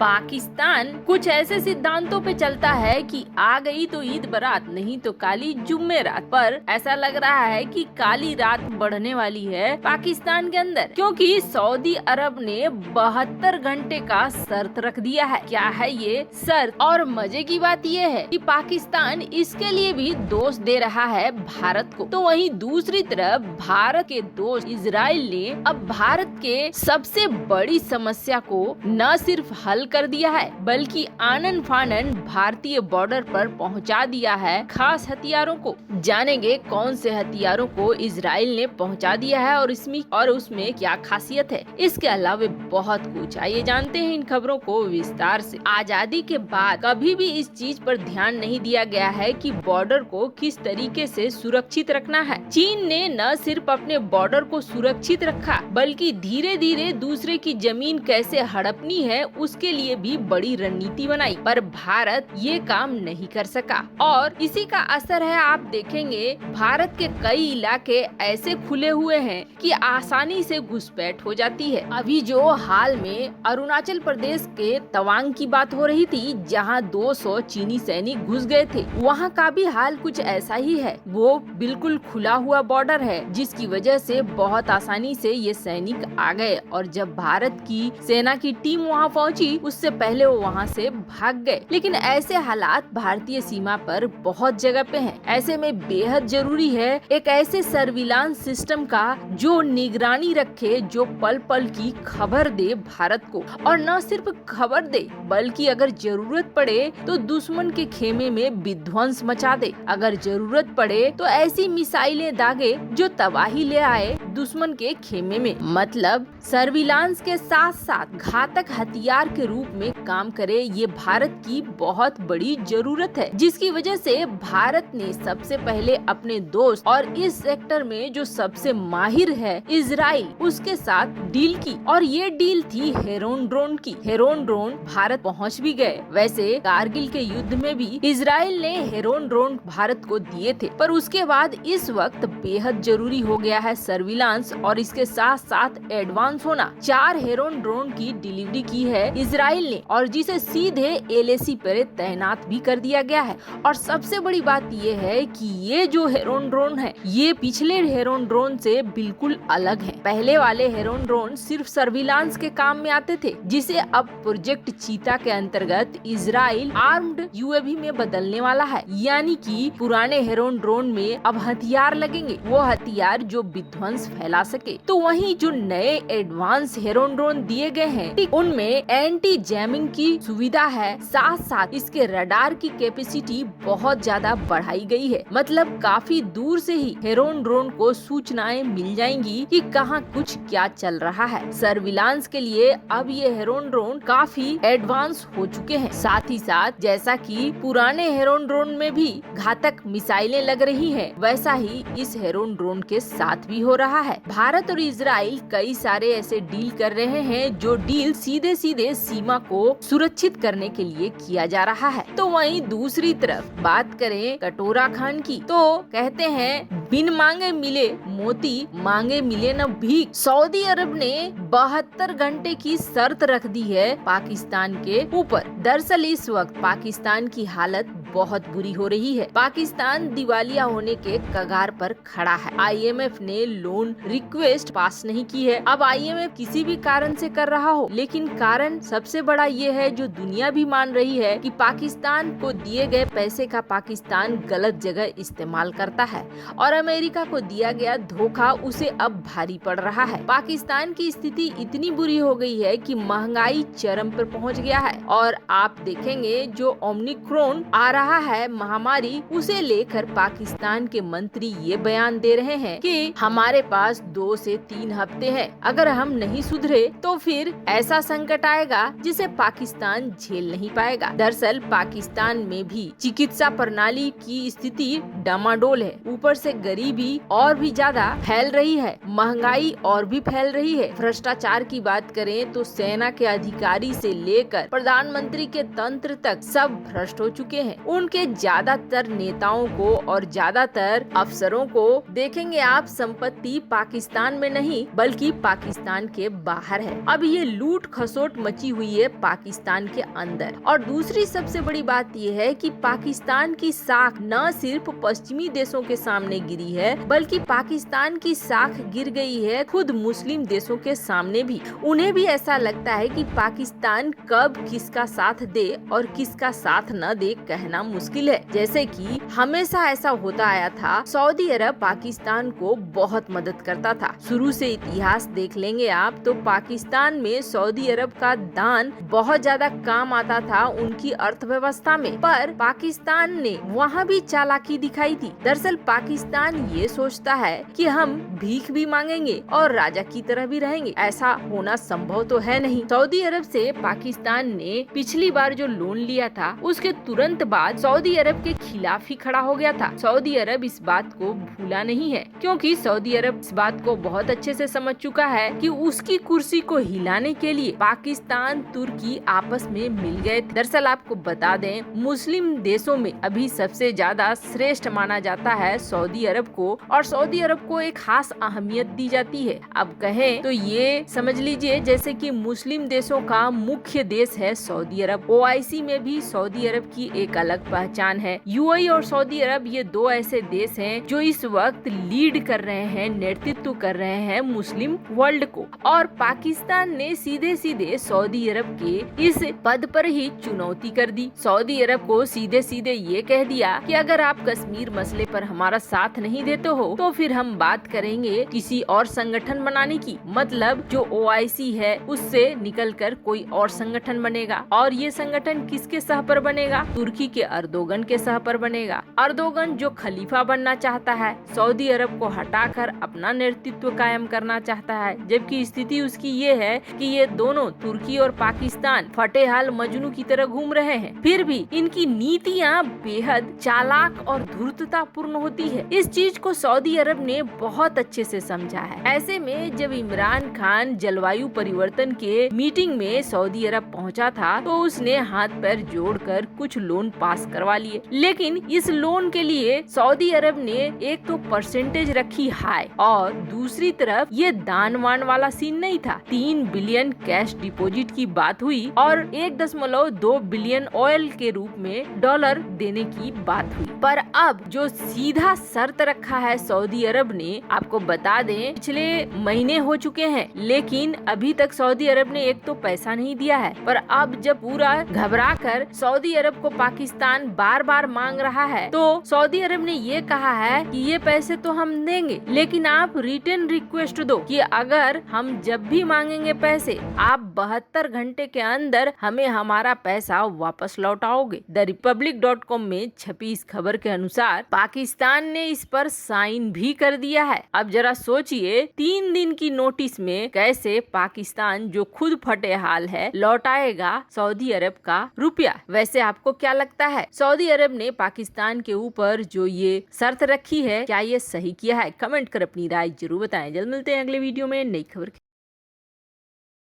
पाकिस्तान कुछ ऐसे सिद्धांतों पे चलता है कि आ गई तो ईद बारात, नहीं तो काली जुम्मेरात। पर ऐसा लग रहा है कि काली रात बढ़ने वाली है पाकिस्तान के अंदर, क्योंकि सऊदी अरब ने 72 घंटे का शर्त रख दिया है। क्या है ये शर्त? और मजे की बात ये है कि पाकिस्तान इसके लिए भी दोष दे रहा है भारत को। तो वहीं दूसरी तरफ भारत के दोस्त इजराइल ने अब भारत के सबसे बड़ी समस्या को न सिर्फ हल कर दिया है, बल्कि आनन फानन भारतीय बॉर्डर पर पहुंचा दिया है खास हथियारों को। जानेंगे कौन से हथियारों को इजराइल ने पहुंचा दिया है और उसमें क्या खासियत है। इसके अलावा बहुत कुछ, आइए जानते हैं इन खबरों को विस्तार से। आजादी के बाद कभी भी इस चीज पर ध्यान नहीं दिया गया है कि बॉर्डर को किस तरीके से सुरक्षित रखना है। चीन ने न सिर्फ अपने बॉर्डर को सुरक्षित रखा, बल्कि धीरे धीरे दूसरे की जमीन कैसे हड़पनी है उसके लिए भी बड़ी रणनीति बनाई। पर भारत ये काम नहीं कर सका और इसी का असर है। आप देखेंगे भारत के कई इलाके ऐसे खुले हुए हैं कि आसानी से घुसपैठ हो जाती है। अभी जो हाल में अरुणाचल प्रदेश के तवांग की बात हो रही थी, जहां 200 चीनी सैनिक घुस गए थे, वहां का भी हाल कुछ ऐसा ही है। वो बिल्कुल खुला हुआ बॉर्डर है, जिसकी वजह से बहुत आसानी से ये सैनिक आ गए और जब भारत की सेना की टीम वहां पहुंची, उससे पहले वो वहां से भाग गए। लेकिन ऐसे हालात भारतीय सीमा पर बहुत जगह पे हैं। ऐसे में बेहद जरूरी है एक ऐसे सर्विलांस सिस्टम का जो निगरानी रखे, जो पल पल की खबर दे भारत को, और न सिर्फ खबर दे बल्कि अगर जरूरत पड़े तो दुश्मन के खेमे में विध्वंस मचा दे। अगर जरूरत पड़े तो ऐसी मिसाइलें दागे जो तबाही ले आए दुश्मन के खेमे में। मतलब सर्विलांस के साथ साथ घातक हथियार के रूप में काम करे, ये भारत की बहुत बड़ी जरूरत है, जिसकी वजह से भारत ने सबसे पहले अपने दोस्त और इस सेक्टर में जो सबसे माहिर है इजराइल, उसके साथ डील की। और ये डील थी हेरोन ड्रोन की। हेरोन ड्रोन भारत पहुंच भी गए। वैसे कारगिल के युद्ध में भी इजराइल ने हेरोन ड्रोन भारत को दिए थे, पर उसके बाद इस वक्त बेहद जरूरी हो गया है सर्विलांस और इसके साथ साथ एडवांस होना। 4 हेरोन ड्रोन की डिलीवरी की है इजराइल ने और जिसे सीधे LAC पर तैनात भी कर दिया गया है। और सबसे बड़ी बात ये है कि ये जो हेरोन ड्रोन है, ये पिछले हेरोन ड्रोन से बिल्कुल अलग है। पहले वाले हेरोन ड्रोन सिर्फ सर्विलांस के काम में आते थे, जिसे अब प्रोजेक्ट चीता के अंतर्गत इजराइल आर्म्ड UAV में बदलने वाला है। यानी कि पुराने हेरोन ड्रोन में अब हथियार लगेंगे, वो हथियार जो विध्वंस फैला सके। तो वहीं जो नए एडवांस हेरोन ड्रोन दिए गए हैं, उनमें एंटी जैमिंग की सुविधा है, साथ साथ इसके रडार की कैपेसिटी बहुत ज्यादा बढ़ाई गई है। मतलब काफी दूर से ही हेरोन ड्रोन को सूचनाएं मिल जाएंगी कि कहां कुछ क्या चल रहा है। सर्विलांस के लिए अब ये हेरोन ड्रोन काफी एडवांस हो चुके हैं। साथ ही साथ जैसा कि पुराने हेरोन ड्रोन में भी घातक मिसाइलें लग रही हैं, वैसा ही इस हेरोन ड्रोन के साथ भी हो रहा है। भारत और इजराइल कई सारे ऐसे डील कर रहे हैं जो डील सीधे सीधे सीमा को सुरक्षित करने के लिए किया जा रहा है। तो वहीं दूसरी तरफ बात करें कटोरा खान की, तो कहते हैं बिन मांगे मिले मोती, मांगे मिले न भीख। सऊदी अरब ने 72 घंटे की शर्त रख दी है पाकिस्तान के ऊपर। दरअसल इस वक्त पाकिस्तान की हालत बहुत बुरी हो रही है। पाकिस्तान दिवालिया होने के कगार पर खड़ा है। IMF ने लोन रिक्वेस्ट पास नहीं की है। अब IMF किसी भी कारण से कर रहा हो, लेकिन कारण सबसे बड़ा ये है जो दुनिया भी मान रही है कि पाकिस्तान को दिए गए पैसे का पाकिस्तान गलत जगह इस्तेमाल करता है और अमेरिका को दिया गया धोखा उसे अब भारी पड़ रहा है। पाकिस्तान की स्थिति इतनी बुरी हो गई है कि महंगाई चरम पर पहुंच गया है और आप देखेंगे जो ओमिक्रॉन आ रहा है महामारी, उसे लेकर पाकिस्तान के मंत्री ये बयान दे रहे हैं कि हमारे पास 2 से 3 हफ्ते हैं, अगर हम नहीं सुधरे तो फिर ऐसा संकट आएगा जिसे पाकिस्तान झेल नहीं पाएगा। दरअसल पाकिस्तान में भी चिकित्सा प्रणाली की स्थिति डामाडोल है, ऊपर से गरीबी और भी ज्यादा फैल रही है, महंगाई और भी फैल रही है। भ्रष्टाचार की बात करें तो सेना के अधिकारी से लेकर प्रधानमंत्री के तंत्र तक सब भ्रष्ट हो चुके हैं। उनके ज्यादातर नेताओं को और ज्यादातर अफसरों को देखेंगे आप संपत्ति पाकिस्तान में नहीं बल्कि पाकिस्तान के बाहर है। अब ये लूट खसोट मची हुई है पाकिस्तान के अंदर। और दूसरी सबसे बड़ी बात ये है कि पाकिस्तान की साख न सिर्फ पश्चिमी देशों के सामने गिरी है बल्कि पाकिस्तान की साख गिर गई है खुद मुस्लिम देशों के सामने भी। उन्हें भी ऐसा लगता है कि पाकिस्तान कब किसका साथ दे और किसका साथ न दे कहना मुश्किल है। जैसे कि हमेशा ऐसा होता आया था, सऊदी अरब पाकिस्तान को बहुत मदद करता था। शुरू से इतिहास देख लेंगे आप तो पाकिस्तान में सऊदी अरब का दान बहुत ज्यादा काम आता था उनकी अर्थव्यवस्था में। पर पाकिस्तान ने वहाँ भी चालाकी दिखाई थी। दरअसल पाकिस्तान ये सोचता है कि हम भीख भी मांगेंगे और राजा की तरह भी रहेंगे। ऐसा होना संभव तो है नहीं। सऊदी अरब से पाकिस्तान ने पिछली बार जो लोन लिया था उसके तुरंत बाद सऊदी अरब के खिलाफ ही खड़ा हो गया था। सऊदी अरब इस बात को भूला नहीं है क्योंकि सऊदी अरब इस बात को बहुत अच्छे से समझ चुका है कि उसकी कुर्सी को हिलाने के लिए पाकिस्तान तुर्की आपस में मिल गए थे। दरअसल आपको बता दें, मुस्लिम देशों में अभी सबसे ज्यादा श्रेष्ठ माना जाता है सऊदी अरब को और सऊदी अरब को एक खास अहमियत दी जाती है। अब कहें तो ये समझ लीजिए जैसे कि मुस्लिम देशों का मुख्य देश है सऊदी अरब। OIC में भी सऊदी अरब की एक अलग पहचान है। UAE और सऊदी अरब ये दो ऐसे देश हैं जो इस वक्त लीड कर रहे हैं, नेतृत्व कर रहे हैं मुस्लिम वर्ल्ड को। और पाकिस्तान ने सीधे सीधे सऊदी अरब के इस पद पर ही चुनौती कर दी। सऊदी अरब को सीधे सीधे ये कह दिया कि अगर आप कश्मीर मसले पर हमारा साथ नहीं देते हो तो फिर हम बात करेंगे किसी और संगठन बनाने की। मतलब जो OIC है उससे निकलकर कोई और संगठन बनेगा और ये संगठन किसके सह पर बनेगा? तुर्की के अर्दोगन के सह पर बनेगा। अर्दोगन जो खलीफा बनना चाहता है, सऊदी अरब को हटाकर अपना नेतृत्व कायम करना चाहता है, जबकि स्थिति उसकी ये है कि ये दोनों तुर्की और पाकिस्तान फटेहाल मजनू की तरह घूम रहे हैं। फिर भी इनकी नीतियाँ बेहद चालाक और धूर्ततापूर्ण होती है। इस चीज को सऊदी अरब ने बहुत अच्छे से समझा है। ऐसे में जब इमरान खान जलवायु परिवर्तन के मीटिंग में सऊदी अरब पहुंचा था तो उसने हाथ पैर जोड़कर कुछ लोन पास करवा लिए। लेकिन इस लोन के लिए सऊदी अरब ने एक तो परसेंटेज रखी हाई और दूसरी तरफ ये दान वान वाला सीन नहीं था। 3 बिलियन कैश डिपॉजिट की बात हुई और 1.2 बिलियन ऑयल के रूप में डॉलर देने की बात हुई। पर अब जो सीधा शर्त रखा है सऊदी अरब ने, आपको बता दें पिछले महीने हो चुके हैं लेकिन अभी तक सऊदी अरब ने एक तो पैसा नहीं दिया है। पर अब जब पूरा घबरा कर सऊदी अरब को पाकिस्तान बार बार मांग रहा है तो सऊदी अरब ने ये कहा है कि ये पैसे तो हम देंगे लेकिन आप रिटर्न रिक्वेस्ट दो कि अगर हम जब भी मांगेंगे पैसे आप 72 घंटे के अंदर हमें हमारा पैसा वापस लौटाओगे। TheRepublic.com में छपी इस खबर के अनुसार पाकिस्तान ने इस पर साइन भी कर दिया है। अब जरा सोचिए 3 दिन की नोटिस में कैसे पाकिस्तान जो खुद फटे हाल है लौटाएगा सऊदी अरब का रुपया। वैसे आपको क्या लगता है सऊदी अरब ने पाकिस्तान के ऊपर जो ये शर्त रखी है क्या ये सही किया है? कमेंट कर अपनी राय जरूर बताएं। जल्द मिलते हैं अगले वीडियो में नई खबर।